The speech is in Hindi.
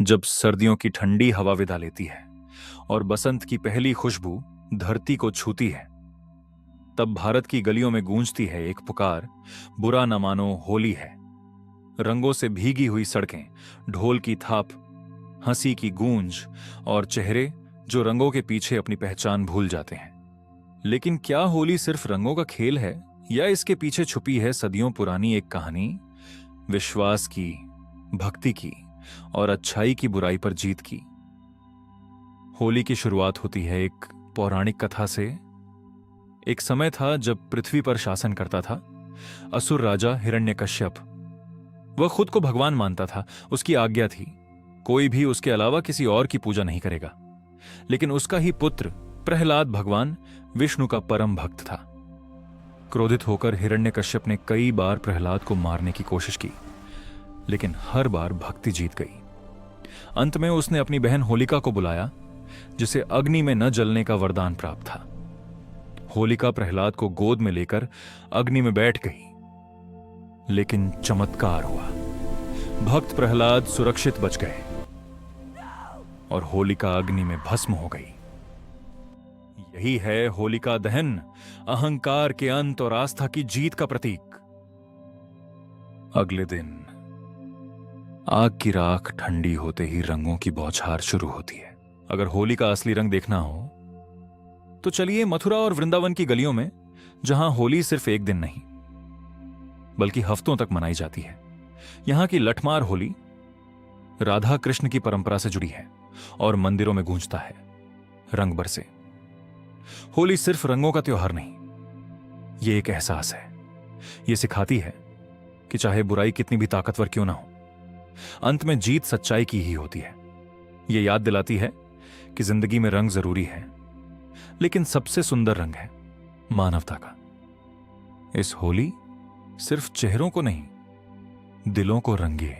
जब सर्दियों की ठंडी हवा विदा लेती है और बसंत की पहली खुशबू धरती को छूती है, तब भारत की गलियों में गूंजती है एक पुकार, बुरा न मानो होली है। रंगों से भीगी हुई सड़कें, ढोल की थाप, हंसी की गूंज और चेहरे जो रंगों के पीछे अपनी पहचान भूल जाते हैं। लेकिन क्या होली सिर्फ रंगों का खेल है, या इसके पीछे छुपी है सदियों पुरानी एक कहानी, विश्वास की, भक्ति की और अच्छाई की बुराई पर जीत की। होली की शुरुआत होती है एक पौराणिक कथा से। एक समय था जब पृथ्वी पर शासन करता था असुर राजा हिरण्यकश्यप। वह खुद को भगवान मानता था, उसकी आज्ञा थी कोई भी उसके अलावा किसी और की पूजा नहीं करेगा। लेकिन उसका ही पुत्र प्रहलाद भगवान विष्णु का परम भक्त था। क्रोधित होकर हिरण्यकश्यप ने कई बार प्रहलाद को मारने की कोशिश की, लेकिन हर बार भक्ति जीत गई। अंत में उसने अपनी बहन होलिका को बुलाया, जिसे अग्नि में न जलने का वरदान प्राप्त था। होलिका प्रहलाद को गोद में लेकर अग्नि में बैठ गई, लेकिन चमत्कार हुआ। भक्त प्रहलाद सुरक्षित बच गए और होलिका अग्नि में भस्म हो गई। यही है होलिका दहन, अहंकार के अंत और आस्था की जीत का प्रतीक। अगले दिन आग की राख ठंडी होते ही रंगों की बौछार शुरू होती है। अगर होली का असली रंग देखना हो तो चलिए मथुरा और वृंदावन की गलियों में, जहां होली सिर्फ एक दिन नहीं बल्कि हफ्तों तक मनाई जाती है। यहां की लठमार होली राधा कृष्ण की परंपरा से जुड़ी है और मंदिरों में गूंजता है रंग बरसे। होली सिर्फ रंगों का त्योहार नहीं, यह एक एहसास है। यह सिखाती है कि चाहे बुराई कितनी भी ताकतवर क्यों ना हो, अंत में जीत सच्चाई की ही होती है। यह याद दिलाती है कि जिंदगी में रंग जरूरी है, लेकिन सबसे सुंदर रंग है मानवता का। इस होली सिर्फ चेहरों को नहीं, दिलों को रंगे।